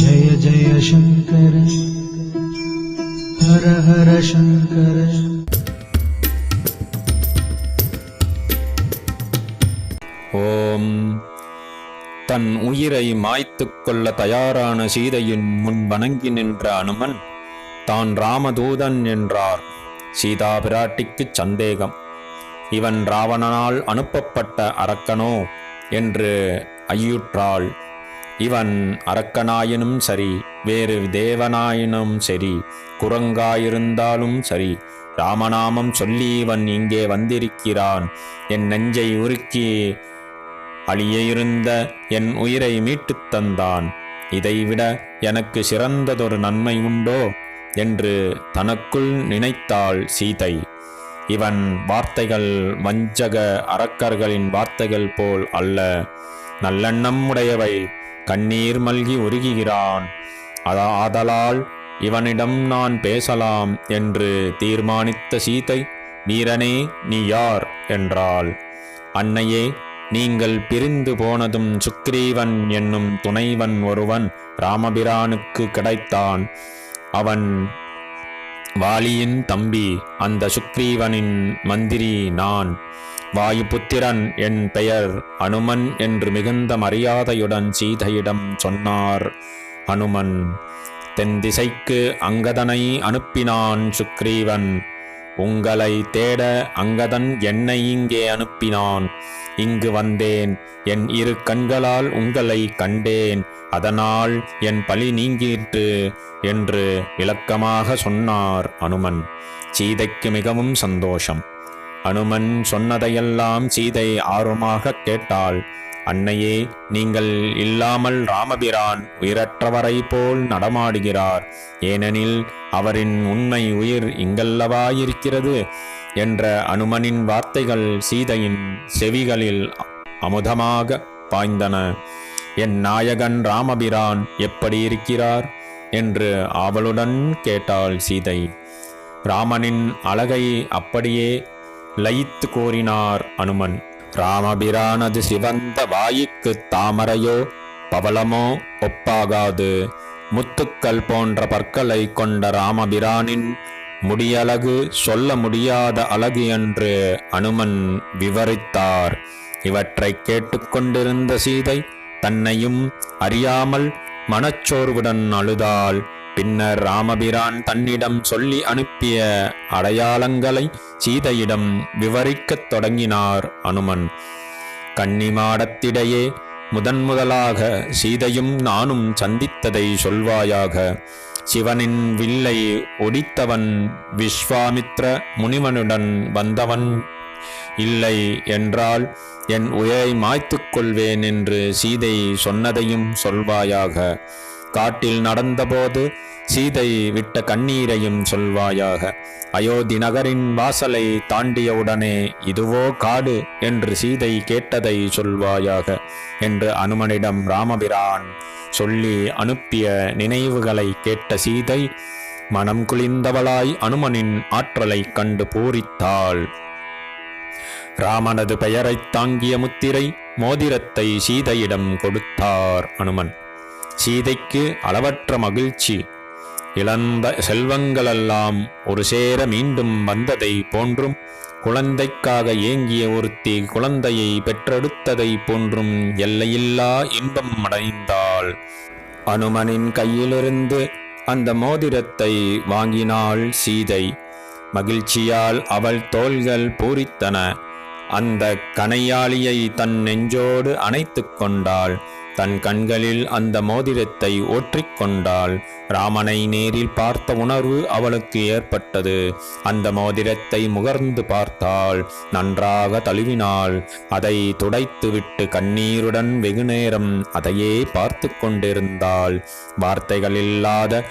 जय जय शंकर हर हर शंकर। ஓம். தன் உயிரை மாய்த்துக் கொள்ள தயாரான சீதையின் முன் வணங்கி நின்ற அனுமன் தான் ராமதூதன் என்றார். சீதா பிராட்டிக்குச் சந்தேகம். இவன் ராவணனால் அனுப்பப்பட்ட அரக்கனோ என்று ஐயுற்றாள். இவன் அரக்கனாயினும் சரி, வேறு தேவனாயினும் சரி, குரங்காயிருந்தாலும் சரி, ராமநாமம் சொல்லி இவன் இங்கே வந்திருக்கிறான். என் நெஞ்சை உருக்கி அழிய இருந்த என் உயிரை மீட்டுத் தந்தான். இதைவிட எனக்கு சிறந்ததொரு நன்மை உண்டோ என்று தனக்குள் நினைத்தாள் சீதை. இவன் வார்த்தைகள் வஞ்சக அரக்கர்களின் வார்த்தைகள் போல் அல்ல, நல்லெண்ணம் உடையவை. கண்ணீர் மல்கி உருகுகிறான். ஆதலால் இவனிடம் நான் பேசலாம் என்று தீர்மானித்த சீதை, வீரனே நீ யார் என்றாள். அன்னையே, நீங்கள் பிரிந்து போனதும் சுக்ரீவன் என்னும் துணைவன் ஒருவன் ராமபிரானுக்கு கிடைத்தான். அவன் வாலியின் தம்பி. அந்த சுக்ரீவனின் மந்திரி நான். வாயுபுத்திரன் என் பெயர் அனுமன் என்று மிகுந்த மரியாதையுடன் சீதையிடம் சொன்னார் அனுமன். தென் திசைக்கு அங்கதனை அனுப்பினான் சுக்ரீவன். உங்களை தேட அங்கதன் என்னை இங்கே அனுப்பினான். இங்கு வந்தேன். என் இரு கண்களால் உங்களை கண்டேன். அதனால் என் பழி நீங்கிற்று என்று விளக்கமாக சொன்னார் அனுமன். சீதைக்கு மிகவும் சந்தோஷம். அனுமன் சொன்னதையெல்லாம் சீதை ஆர்வமாக கேட்டாள். அன்னையே, நீங்கள் இல்லாமல் ராமபிரான் உயிரற்றவரை போல் நடமாடுகிறார். ஏனெனில் அவரின் உண்மை உயிர் இங்கல்லவாயிருக்கிறது என்ற அனுமனின் வார்த்தைகள் சீதையின் செவிகளில் அமுதமாக பாய்ந்தன. என் நாயகன் ராமபிரான் எப்படி இருக்கிறார் என்று ஆவலுடன் கேட்டாள் சீதை. ராமனின் அழகை அப்படியே லயித்து கோரினார் அனுமன். ராமபிரானது சிவந்த வாயுக்கு தாமரையோ பவளமோ ஒப்பாகாது. முத்துக்கள் போன்ற பற்களை கொண்ட ராமபிரானின் முடியழகு சொல்ல முடியாத அழகு என்று அனுமன் விவரித்தார். இவற்றை கேட்டுக்கொண்டிருந்த சீதை தன்னையும் அறியாமல் மனச்சோர்வுடன் அழுதாள். பின்னர் ராமபிரான் தன்னிடம் சொல்லி அனுப்பிய அடையாளங்களை சீதையிடம் விவரிக்கத் தொடங்கினார் அனுமன். கன்னிமாடத்திடையே முதலாக சீதையும் நானும் சந்தித்ததை சொல்வாயாக. சிவனின் வில்லை ஒடித்தவன் விஸ்வாமித்ர முனிவனுடன் வந்தவன் இல்லை என்றால் என் உயிரை மாய்த்துக் கொள்வேன் என்று சீதை சொன்னதையும் சொல்வாயாக. காட்டில் நடந்தபோது சீதை விட்ட கண்ணீரையும் சொல்வாயாக. அயோத்தி நகரின் வாசலை தாண்டியவுடனே இதுவோ காடு என்று சீதை கேட்டதை சொல்வாயாக என்று அனுமனிடம் ராமபிரான் சொல்லி அனுப்பிய நினைவுகளை கேட்ட சீதை மனம் குளிர்ந்தவளாய் அனுமனின் ஆற்றலை கண்டு பூரித்தாள். ராமனது பெயரைத் தாங்கிய முத்திரை மோதிரத்தை சீதையிடம் கொடுத்தார் அனுமன். சீதைக்கு அளவற்ற மகிழ்ச்சி. இழந்த செல்வங்களெல்லாம் ஒரு சேர மீண்டும் வந்ததை போன்றும், குழந்தைக்காக ஏங்கிய ஒருத்தி குழந்தையை பெற்றெடுத்ததை போன்றும் எல்லையில்லா இன்பம் அடைந்தாள். அனுமனின் கையிலிருந்து அந்த மோதிரத்தை வாங்கினாள் சீதை. மகிழ்ச்சியால் அவள் தோள்கள் பூரித்தன. அந்த கணையாளியை தன் நெஞ்சோடு அணைத்து கொண்டாள். தன் கண்களில் அந்த மோதிரத்தை ஒற்றிக்கொண்டாள். ராமனை நேரில் பார்த்த உணர்வு அவளுக்கு ஏற்பட்டது. அந்த மோதிரத்தை முகர்ந்து பார்த்தாள். நன்றாக தழுவினாள். அதை துடைத்துவிட்டு கண்ணீருடன் வெகுநேரம் அதையே பார்த்து கொண்டிருந்தாள். வார்த்தைகள் இல்லாத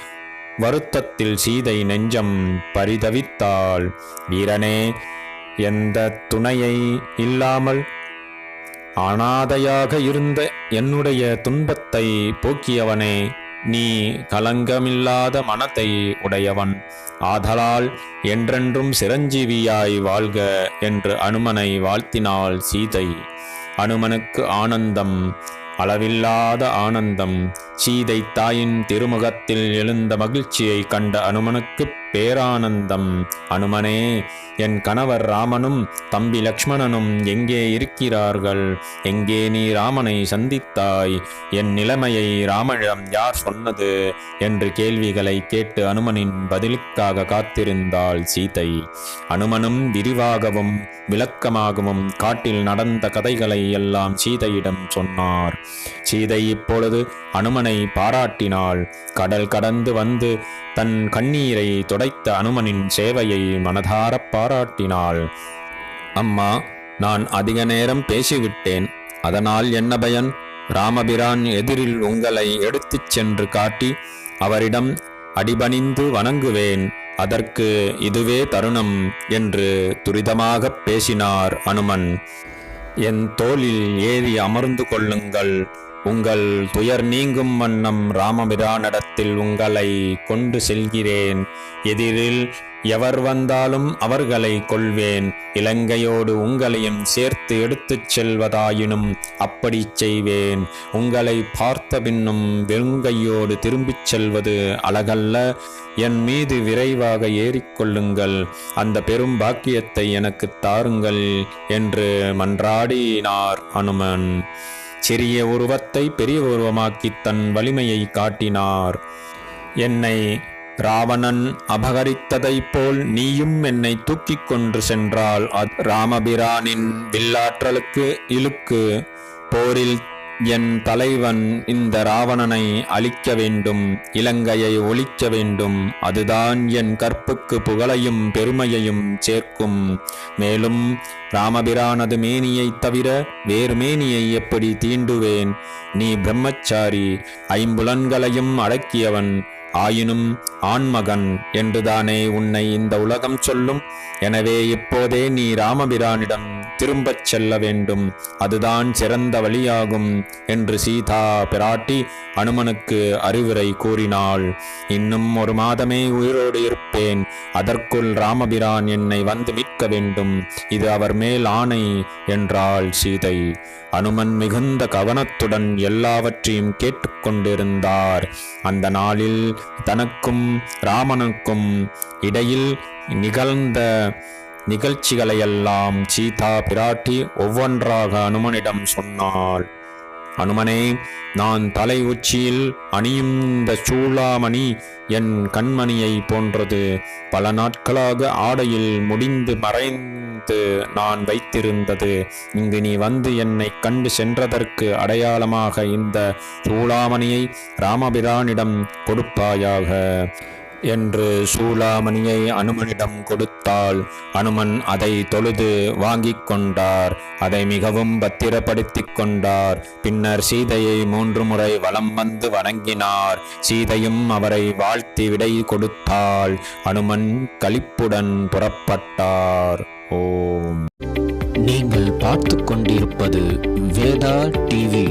வருத்தத்தில் சீதை நெஞ்சம் பரிதவித்தாள். வீரனே, எந்த துணையை இல்லாமல் அனாதையாக இருந்த என்னுடைய துன்பத்தை போக்கியவனே, நீ கலங்கமில்லாத மனத்தை உடையவன். ஆதலால் என்றென்றும் சிரஞ்சீவியாய் வாழ்க என்று அனுமனை வாழ்த்தினாள் சீதை. அனுமனுக்கு ஆனந்தம், அளவில்லாத ஆனந்தம். சீதை தாயின் திருமுகத்தில் எழுந்த மகிழ்ச்சியை கண்ட அனுமனுக்கு பேரானந்தம். அனுமனே, என் கணவர் ராமனும் தம்பி லக்ஷ்மணனும் எங்கே இருக்கிறார்கள்? எங்கே நீ ராமனை சந்தித்தாய்? என் நிலைமையை ராமனிடம் யார் சொன்னது என்று கேள்விகளை கேட்டு அனுமனின் பதிலுக்காக காத்திருந்தாள் சீதை. அனுமனும் விரிவாகவும் விளக்கமாகவும் காட்டில் நடந்த கதைகளை எல்லாம் சீதையிடம் சொன்னார். சீதை இப்பொழுது அனுமனை பாராட்டினாள். கடல் கடந்து வந்து தன் கண்ணீரை துடைத்த அனுமனின் சேவையை மனதாரப் பாராட்டினாள். அம்மா, நான் அதிக நேரம் பேசிவிட்டேன். அதனால் என்ன பயன்? ராமபிரான் எதிரில் உங்களை எடுத்துச் சென்று காட்டி அவரிடம் அடிபணிந்து வணங்குவேன். அதற்கு இதுவே தருணம் என்று துரிதமாகப் பேசினார் அனுமன். என் தோளில் ஏறி அமர்ந்து கொள்ளுங்கள். உங்கள் துயர் நீங்கும் வண்ணம் ராமபிரானிடத்தில் உங்களை கொண்டு செல்கிறேன். எதிரில் எவர் வந்தாலும் அவர்களை கொல்வேன். இலங்கையோடு உங்களையும் சேர்த்து எடுத்துச் செல்வதாயினும் அப்படி செய்வேன். உங்களை பார்த்த பின்னும் வெறுங்கையோடு திரும்பிச் செல்வது அழகல்ல. என் மீது விரைவாக ஏறிக்கொள்ளுங்கள். அந்த பெரும் பாக்கியத்தை எனக்கு தாருங்கள் என்று மன்றாடினார் அனுமன். சிறிய உருவத்தை பெரிய உருவமாக்கி தன் வலிமையை காட்டினார். என்னை ராவணன் அபகரித்ததைப் போல் நீயும் என்னை தூக்கிக் கொண்டு சென்றால் ராமபிரானின் வில்லாற்றலுக்கு இழுக்கு. போரில் என் தலைவன் இந்த ராவணனை அழிக்க வேண்டும், இலங்கையை ஒழிக்க வேண்டும். அதுதான் என் கற்புக்கு புகழையும் பெருமையையும் சேர்க்கும். மேலும் ராமபிரானது மேனியைத் தவிர வேறு மேனியை எப்படி தீண்டுவேன்? நீ பிரம்மச்சாரி, ஐம்புலன்களையும் அடக்கியவன். ஆயினும் ஆண்மகன் என்றுதானே உன்னை இந்த உலகம் சொல்லும். எனவே இப்போதே நீ ராமபிரானிடம் திரும்பச் செல்ல வேண்டும். அதுதான் சிறந்த வழியாகும் என்று சீதா பிராட்டி அனுமனுக்கு அறிவுரை கூறினாள். இன்னும் 1 மாதமே உயிரோடு இருப்பேன். அதற்குள் ராமபிரான் என்னை வந்து மீட்க வேண்டும். இது அவர் மேல் ஆணை என்றாள் சீதை. அனுமன் மிகுந்த கவனத்துடன் எல்லாவற்றையும் கேட்டுக்கொண்டிருந்தார். அந்த நாளில் தனக்கும் ராமனுக்கும் இடையில் நிகழ்ந்த நிகழ்ச்சிகளையெல்லாம் சீதா பிராட்டி ஒவ்வொன்றாக அனுமனிடம் சொன்னாள். அனுமனே, நான் தலை உச்சியில் அணியும் இந்த சூளாமணி என் கண்மணியை போன்றது. பல நாட்களாக ஆடையில் முடிந்து மறைந்து நான் வைத்திருந்தது. இங்கு நீ வந்து என்னை கண்டு சென்றதற்கு அடையாளமாக இந்த சூளாமணியை ராமபிரானிடம் கொடுப்பாயாக என்று சூளாமணியை அனுமனிடம் கொடுத்தாள். அனுமன் அதை தொழுது வாங்கிக் கொண்டார். அதை மிகவும் பத்திரப்படுத்திக் கொண்டார். பின்னர் சீதையை 3 முறை வலம் வந்து வணங்கினார். சீதையும் அவரை வாழ்த்தி விடை கொடுத்தாள். அனுமன் களிப்புடன் புறப்பட்டார். ஓம். நீங்கள் பார்த்து கொண்டிருப்பது வேதா டிவி.